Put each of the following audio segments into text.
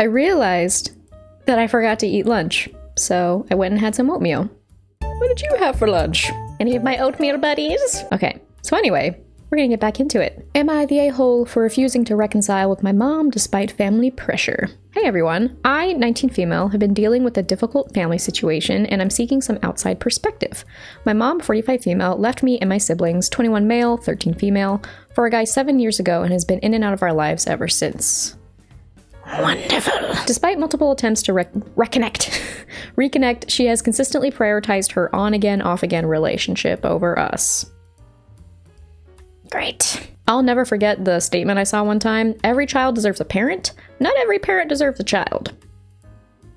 I realized that I forgot to eat lunch, so I went and had some oatmeal. What did you have for lunch? Any of my oatmeal buddies? Okay, so anyway, we're gonna get back into it. Am I the a-hole for refusing to reconcile with my mom despite family pressure? Hey everyone, I, 19 female, have been dealing with a difficult family situation and I'm seeking some outside perspective. My mom, 45 female, left me and my siblings, 21 male, 13 female, for a guy 7 years ago and has been in and out of our lives ever since. Wonderful. Despite multiple attempts to reconnect, she has consistently prioritized her on-again, off-again relationship over us. Great. I'll never forget the statement I saw one time. Every child deserves a parent. Not every parent deserves a child.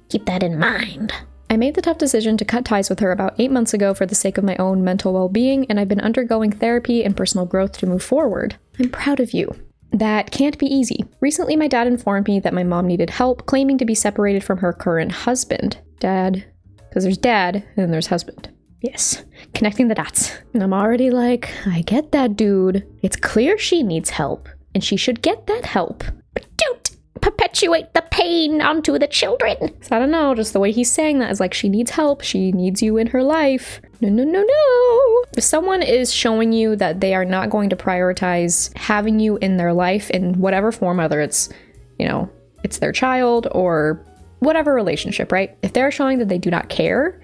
Keep that in mind. I made the tough decision to cut ties with her about 8 months ago for the sake of my own mental well-being, and I've been undergoing therapy and personal growth to move forward. I'm proud of you. That can't be easy. Recently, my dad informed me that my mom needed help, claiming to be separated from her current husband. Dad, because there's dad, and then there's husband. Yes, connecting the dots. And I'm already like, I get that, dude. It's clear she needs help, and she should get that help. But don't perpetuate the pain onto the children. So I don't know, just the way he's saying that is like, she needs help, she needs you in her life. No, no, no, no. If someone is showing you that they are not going to prioritize having you in their life in whatever form, whether it's, you know, it's their child or whatever relationship, right? If they're showing that they do not care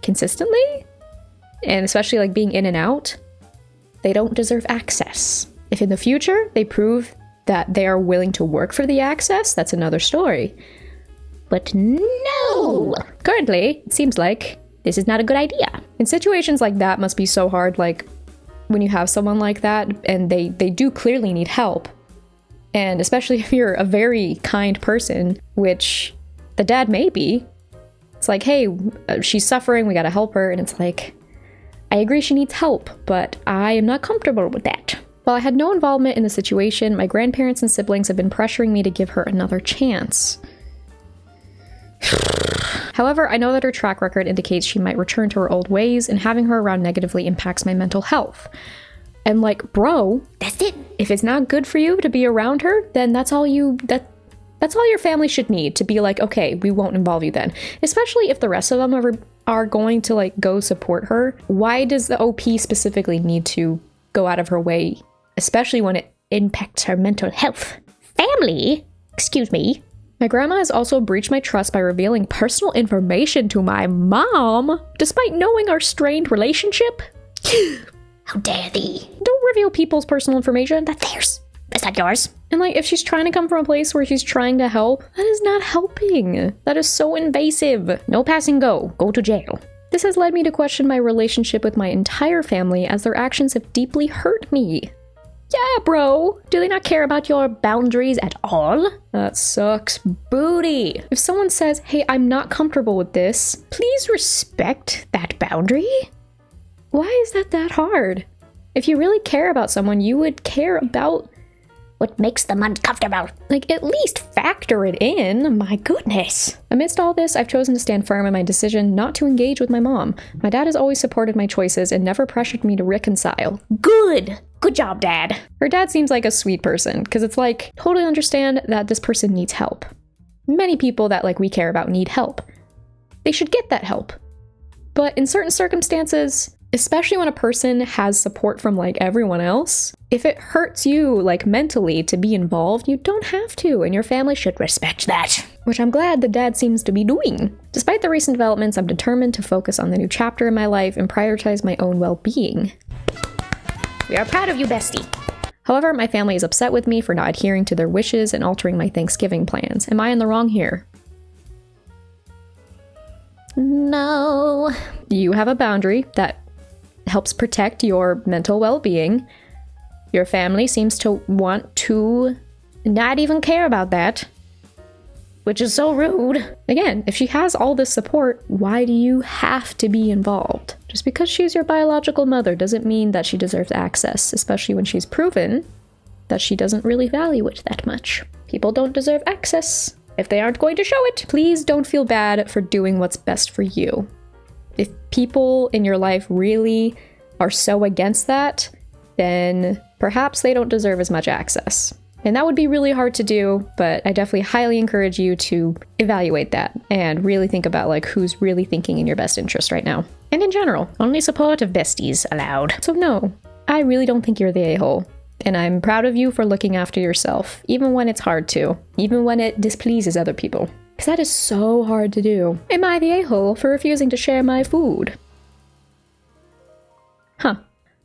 consistently, and especially like being in and out, they don't deserve access. If in the future they prove that they are willing to work for the access, that's another story. But no! Currently, it seems like this is not a good idea. In situations like that must be so hard, like when you have someone like that and they do clearly need help. And especially if you're a very kind person, which the dad may be, it's like, hey, she's suffering, we gotta help her. And it's like, I agree she needs help, but I am not comfortable with that. While I had no involvement in the situation, my grandparents and siblings have been pressuring me to give her another chance. However, I know that her track record indicates she might return to her old ways, and having her around negatively impacts my mental health. And like, bro, that's it. If it's not good for you to be around her, then that's all your family should need, to be like, okay, we won't involve you then. Especially if the rest of them are going to like go support her. Why does the OP specifically need to go out of her way, especially when it impacts her mental health? Family? Excuse me. My grandma has also breached my trust by revealing personal information to my mom, despite knowing our strained relationship. How dare thee? Don't reveal people's personal information. That's theirs. That's not yours. And like, if she's trying to come from a place where she's trying to help, that is not helping. That is so invasive. No passing go. Go to jail. This has led me to question my relationship with my entire family, as their actions have deeply hurt me. Yeah, bro. Do they not care about your boundaries at all? That sucks booty. If someone says, hey, I'm not comfortable with this, please respect that boundary. Why is that hard? If you really care about someone, you would care about what makes them uncomfortable. Like, at least factor it in. My goodness. Amidst all this, I've chosen to stand firm in my decision not to engage with my mom. My dad has always supported my choices and never pressured me to reconcile. Good. Good job, Dad. Her dad seems like a sweet person, because it's like, totally understand that this person needs help. Many people that like we care about need help. They should get that help. But in certain circumstances, especially when a person has support from like everyone else, if it hurts you like mentally to be involved, you don't have to, and your family should respect that. Which I'm glad the dad seems to be doing. Despite the recent developments, I'm determined to focus on the new chapter in my life and prioritize my own well-being. We are proud of you, bestie. However, my family is upset with me for not adhering to their wishes and altering my Thanksgiving plans. Am I in the wrong here? No. You have a boundary that helps protect your mental well-being. Your family seems to want to not even care about that, which is so rude. Again, if she has all this support, why do you have to be involved? Just because she's your biological mother doesn't mean that she deserves access, especially when she's proven that she doesn't really value it that much. People don't deserve access if they aren't going to show it. Please don't feel bad for doing what's best for you. If people in your life really are so against that, then perhaps they don't deserve as much access. And that would be really hard to do, but I definitely highly encourage you to evaluate that and really think about like who's really thinking in your best interest right now. And in general, only supportive besties allowed. So no, I really don't think you're the a-hole. And I'm proud of you for looking after yourself, even when it's hard to, even when it displeases other people. Because that is so hard to do. Am I the a-hole for refusing to share my food? Huh.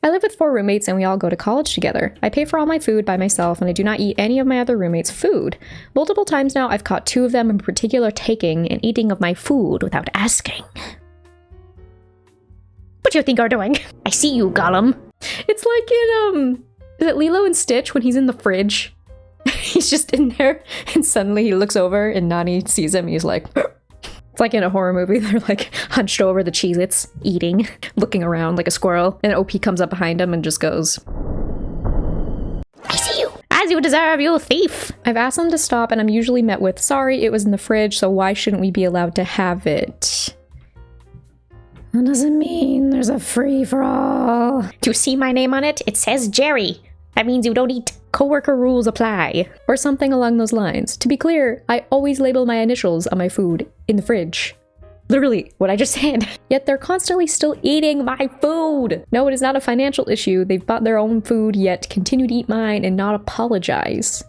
I live with 4 roommates and we all go to college together. I pay for all my food by myself and I do not eat any of my other roommates' food. Multiple times now I've caught 2 of them in particular taking and eating of my food without asking. What do you think you're doing? I see you, Gollum. It's like in, is it Lilo and Stitch when he's in the fridge? He's just in there and suddenly he looks over and Nani sees him and he's like... It's like in a horror movie, they're like hunched over the Cheez-Its, eating, looking around like a squirrel, and OP comes up behind him and just goes, I see you, as you deserve, you thief. I've asked them to stop and I'm usually met with, sorry, it was in the fridge, so why shouldn't we be allowed to have it? That doesn't mean there's a free-for-all. Do you see my name on it? It says Jerry. That means you don't eat. Coworker rules apply. Or something along those lines. To be clear, I always label my initials on my food in the fridge. Literally, what I just said. Yet they're constantly still eating my food. No, it is not a financial issue. They've bought their own food, yet continue to eat mine and not apologize.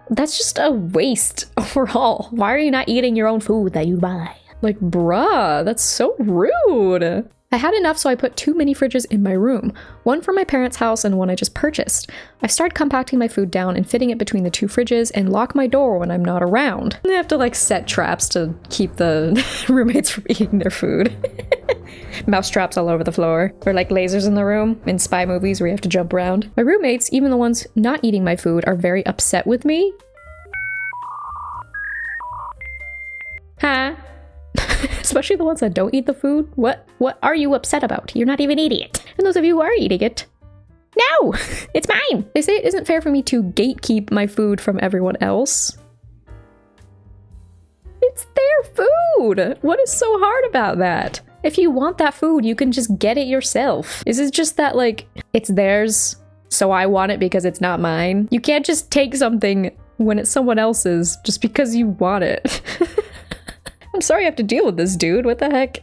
That's just a waste overall. Why are you not eating your own food that you buy? Like, bruh, that's so rude. I had enough, so I put 2 mini fridges in my room, one from my parents' house and one I just purchased. I started compacting my food down and fitting it between the 2 fridges and lock my door when I'm not around. I have to like set traps to keep the roommates from eating their food. Mouse traps all over the floor, or like lasers in the room in spy movies where you have to jump around. My roommates, even the ones not eating my food, are very upset with me. Huh? Especially the ones that don't eat the food. What are you upset about? You're not even eating it. And those of you who are eating it, no, it's mine. They say it isn't fair for me to gatekeep my food from everyone else. It's their food. What is so hard about that? If you want that food, you can just get it yourself. Is it just that like, it's theirs, so I want it because it's not mine? You can't just take something when it's someone else's just because you want it. I'm sorry I have to deal with this, dude. What the heck?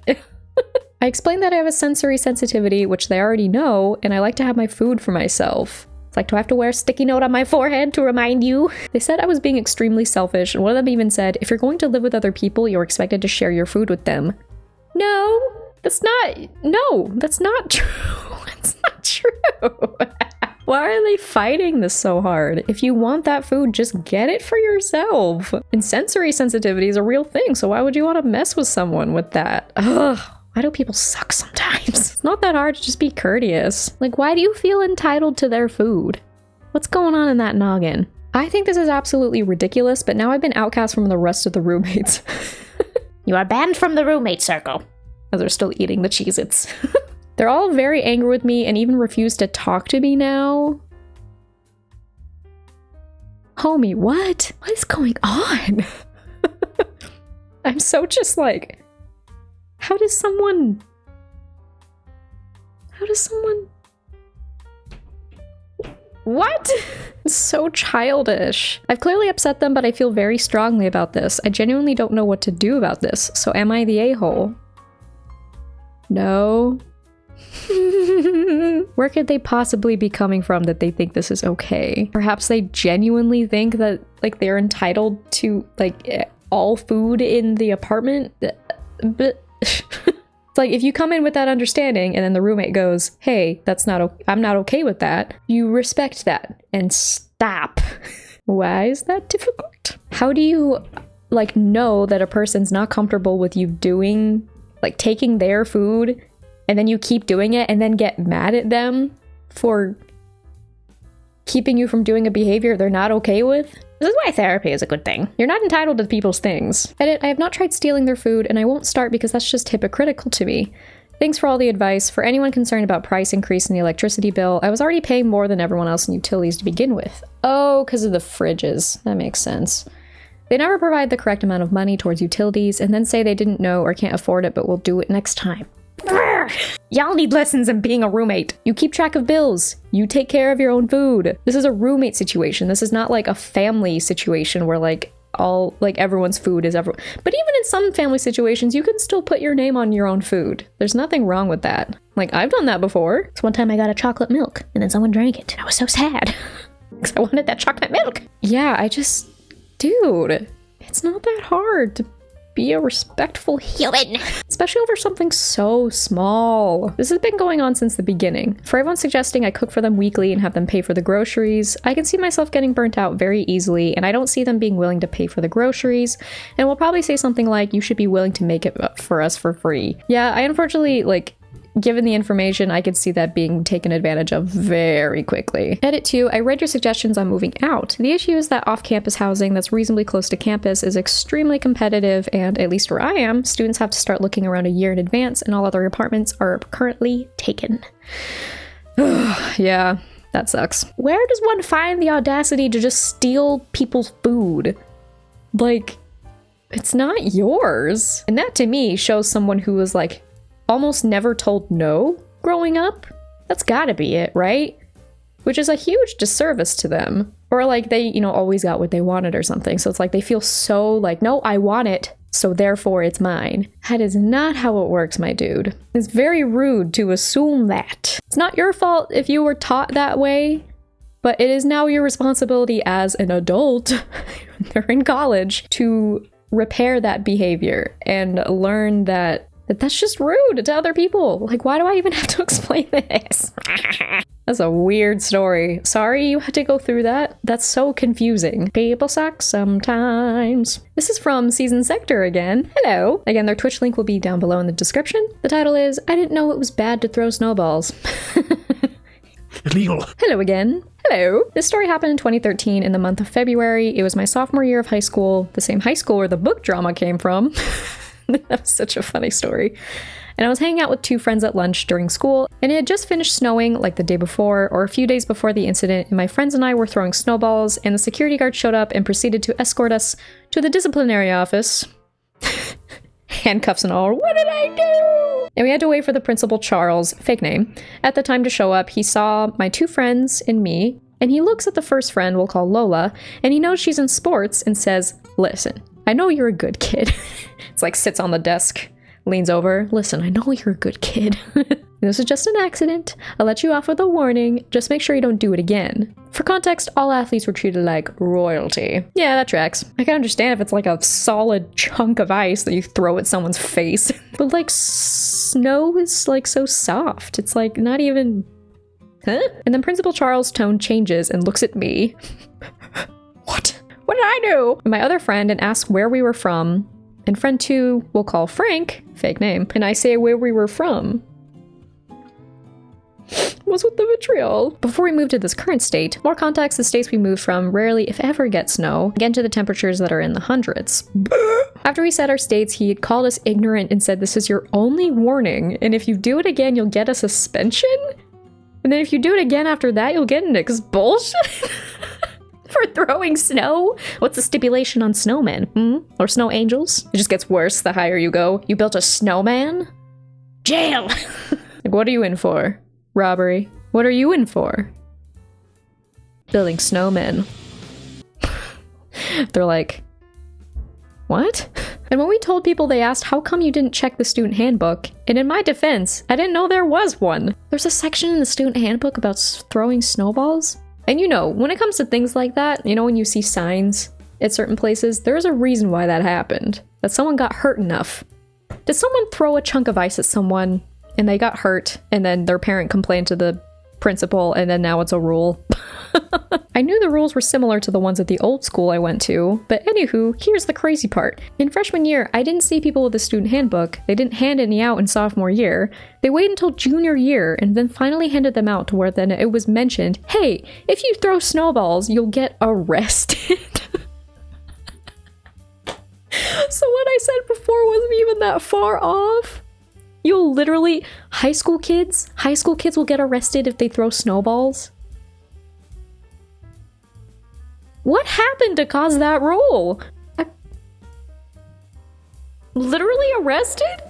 I explained that I have a sensory sensitivity, which they already know, and I like to have my food for myself. It's like, do I have to wear a sticky note on my forehead to remind you? They said I was being extremely selfish, and one of them even said, if you're going to live with other people, you're expected to share your food with them. No, that's not true. That's not true. Why are they fighting this so hard? If you want that food, just get it for yourself. And sensory sensitivity is a real thing, so why would you want to mess with someone with that? Ugh, why do people suck sometimes? It's not that hard to just be courteous. Like, why do you feel entitled to their food? What's going on in that noggin? I think this is absolutely ridiculous, but now I've been outcast from the rest of the roommates. You are banned from the roommate circle. As they're still eating the Cheez-Its. They're all very angry with me and even refuse to talk to me now. Homie, what? What is going on? I'm so just like, how does someone... What? It's so childish. I've clearly upset them, but I feel very strongly about this. I genuinely don't know what to do about this. So am I the a-hole? No. Where could they possibly be coming from that they think this is okay? Perhaps they genuinely think that like they're entitled to like all food in the apartment. But it's like if you come in with that understanding and then the roommate goes, hey, that's not I'm not okay with that, you respect that and stop. Why is that difficult? How do you like know that a person's not comfortable with you doing like taking their food and then you keep doing it and then get mad at them for keeping you from doing a behavior they're not okay with? This is why therapy is a good thing. You're not entitled to people's things. Edit, I have not tried stealing their food and I won't start because that's just hypocritical to me. Thanks for all the advice. For anyone concerned about price increase in the electricity bill, I was already paying more than everyone else in utilities to begin with. Oh, because of the fridges. That makes sense. They never provide the correct amount of money towards utilities and then say they didn't know or can't afford it but will do it next time. Y'all need lessons in being a roommate. You keep track of bills. You take care of your own food. This is a roommate situation. This is not like a family situation where like all like everyone's food is everyone. But even in some family situations, you can still put your name on your own food. There's nothing wrong with that. Like I've done that before. So one time I got a chocolate milk and then someone drank it. I was so sad because I wanted that chocolate milk. Yeah, dude, it's not that hard to be a respectful human, especially over something so small. This has been going on since the beginning. For everyone suggesting I cook for them weekly and have them pay for the groceries, I can see myself getting burnt out very easily, and I don't see them being willing to pay for the groceries, and will probably say something like, you should be willing to make it for us for free. Yeah, I unfortunately, like, given the information, I could see that being taken advantage of very quickly. Edit 2, I read your suggestions on moving out. The issue is that off-campus housing that's reasonably close to campus is extremely competitive, and at least where I am, students have to start looking around a year in advance, and all other apartments are currently taken. Yeah, that sucks. Where does one find the audacity to just steal people's food? Like, it's not yours. And that to me shows someone who was like, almost never told no growing up. That's gotta be it, right? Which is a huge disservice to them. Or like they, always got what they wanted or something. So it's like they feel so like, no, I want it, so therefore it's mine. That is not how it works, my dude. It's very rude to assume that. It's not your fault if you were taught that way, but it is now your responsibility as an adult, they're in college, to repair that behavior and learn that that's just rude to other people. Like, why do I even have to explain this? That's a weird story. Sorry you had to go through that. That's so confusing. People suck sometimes. This is from Season Sector again. Hello. Again, their Twitch link will be down below in the description. The title is, I didn't know it was bad to throw snowballs. Illegal. Hello again. Hello. This story happened in 2013 in the month of February. It was my sophomore year of high school, the same high school where the book drama came from. That was such a funny story. And I was hanging out with two friends at lunch during school, and it had just finished snowing like the day before or a few days before the incident, and my friends and I were throwing snowballs, and the security guard showed up and proceeded to escort us to the disciplinary office. Handcuffs and all. What did I do? And we had to wait for the principal, Charles, fake name, at the time to show up. He saw my two friends and me, and he looks at the first friend, we'll call Lola, and he knows she's in sports and says, listen, I know you're a good kid. It's like sits on the desk, leans over. Listen, I know you're a good kid. This is just an accident. I'll let you off with a warning. Just make sure you don't do it again. For context, all athletes were treated like royalty. Yeah, that tracks. I can understand if it's like a solid chunk of ice that you throw at someone's face. But like snow is like so soft. It's like not even... Huh? And then Principal Charles' tone changes and looks at me. What? What did I do? And my other friend and asks where we were from. And friend 2 we'll call Frank, fake name, and I say where we were from was with the vitriol. Before we moved to this current state, more context, the states we moved from rarely, if ever, get snow, again to the temperatures that are in the hundreds. After we said our states, he had called us ignorant and said, this is your only warning, and if you do it again, you'll get a suspension? And then if you do it again after that, you'll get an expulsion? For throwing snow? What's the stipulation on snowmen? Or snow angels? It just gets worse the higher you go. You built a snowman? Jail! Like, what are you in for? Robbery. What are you in for? Building snowmen. They're like, what? And when we told people, they asked, how come you didn't check the student handbook? And in my defense, I didn't know there was one. There's a section in the student handbook about throwing snowballs. And when it comes to things like that, when you see signs at certain places, there's a reason why that happened. That someone got hurt enough. Did someone throw a chunk of ice at someone and they got hurt and then their parent complained to the principal and then now it's a rule? I knew the rules were similar to the ones at the old school I went to, but anywho, here's the crazy part. In freshman year, I didn't see people with a student handbook. They didn't hand any out in sophomore year. They waited until junior year and then finally handed them out to where then it was mentioned, hey, if you throw snowballs, you'll get arrested. So what I said before wasn't even that far off. You'll literally, high school kids will get arrested if they throw snowballs. What happened to cause that rule? Literally arrested?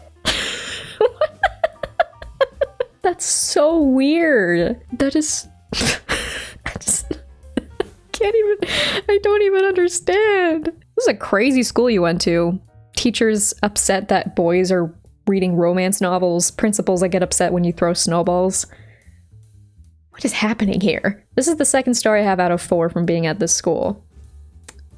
That's so weird. That is... I just can't even... I don't even understand. This is a crazy school you went to. Teachers upset that boys are reading romance novels. Principals that get upset when you throw snowballs. What is happening here? This is the second star I have out of 4 from being at this school.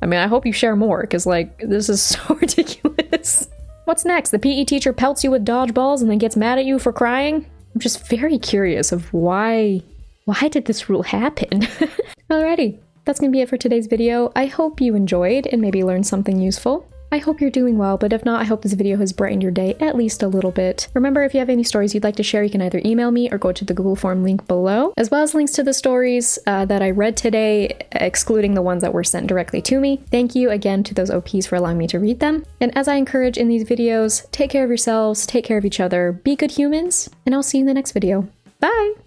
I mean, I hope you share more, because, like, this is so ridiculous. What's next? The PE teacher pelts you with dodgeballs and then gets mad at you for crying? I'm just very curious of why did this rule happen? Alrighty, that's gonna be it for today's video. I hope you enjoyed and maybe learned something useful. I hope you're doing well, but if not, I hope this video has brightened your day at least a little bit. Remember, if you have any stories you'd like to share, you can either email me or go to the Google form link below, as well as links to the stories that I read today, excluding the ones that were sent directly to me. Thank you again to those OPs for allowing me to read them. And as I encourage in these videos, take care of yourselves, take care of each other, be good humans, and I'll see you in the next video. Bye!